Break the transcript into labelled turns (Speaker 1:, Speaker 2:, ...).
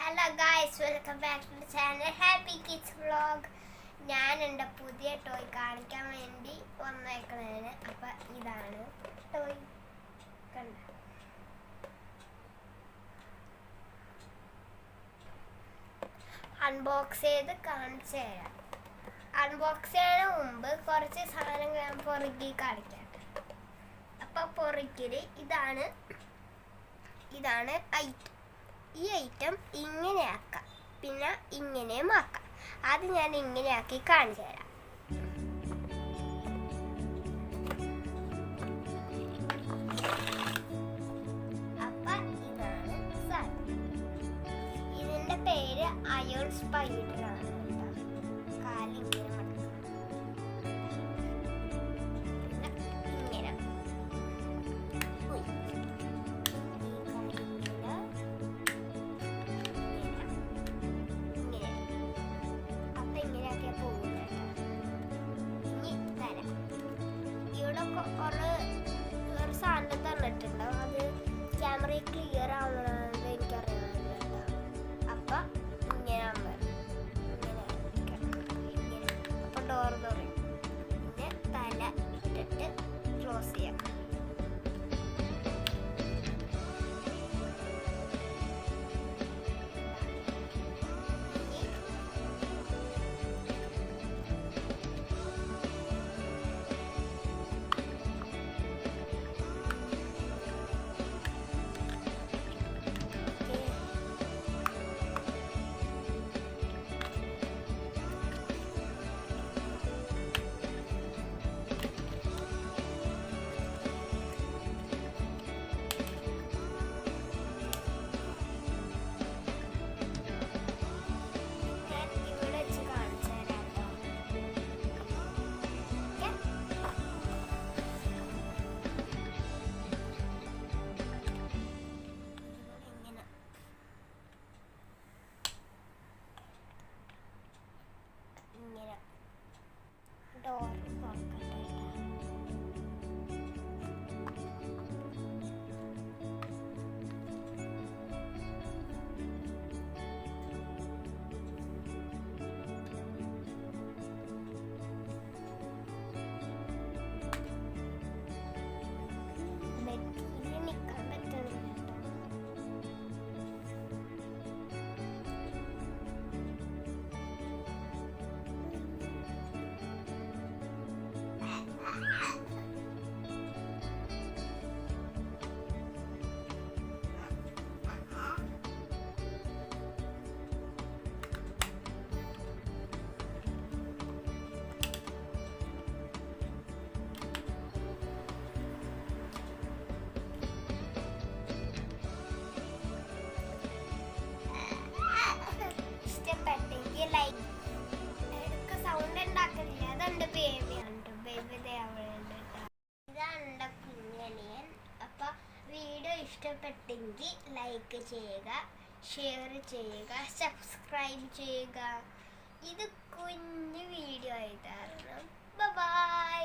Speaker 1: Hello guys, welcome back to the channel happy kids vlog. ഞാൻ എൻ്റെ പുതിയ toy കാണിക്കാൻ വേണ്ടി വന്നേക്കുന്നതിന്. അപ്പം ഇതാണ് ടോയ്, കണ്ട. അൺബോക്സ് ചെയ്ത് കാണിച്ചു തരാം. അൺബോക്സ് ചെയ്യുന്നതിന് മുമ്പ് കുറച്ച് സാധനങ്ങൾ ഞാൻ പൊറുക്കി കാണിക്കട്ടെ. അപ്പം പൊറുക്കിൽ ഇതാണ് ഐറ്റം. ഈ ഐറ്റം ഇങ്ങനെയാക്കാം, പിന്നെ ഇങ്ങനെയും ആക്കാം. അത് ഞാൻ ഇങ്ങനെയാക്കി കാണിച്ചു തരാം. അപ്പം ഇതാണ് സാധനം. ഇതിൻ്റെ പേര് അയോൺ സ്പൈഡറാണ്. കാലിങ്ങനെ ഒരു സാധനം തന്നിട്ടുണ്ടോ, അത് ക്യാമറ ക്ലിയർ ആവണമെന്ന് എനിക്കറിയാമല്ലോ. അപ്പൊ ഇങ്ങനെ അപ്പൊ ഡോർ തുറയും. പിന്നെ തല ഇട്ടിട്ട് ക്ലോസ് ചെയ്യാം. ഡോർ തുറക്കട്ടെ. ബെഡിൽ നിൽക്കാൻ പറ്റുന്നില്ല. സൗണ്ട് ഉണ്ടാക്കുന്നില്ല, അതെന്റെ ബേബിയാണ്. ബേബി ഇതാണ് എന്റെ കുഞ്ഞനിയൻ. അപ്പൊ വീഡിയോ ഇഷ്ടപ്പെട്ടെങ്കിൽ ലൈക്ക് ചെയ്യുക, ഷെയർ ചെയ്യുക, സബ്സ്ക്രൈബ് ചെയ്യുക. ഇത് കുഞ്ഞു വീഡിയോ ആയിട്ടായിരുന്നു. ബൈ.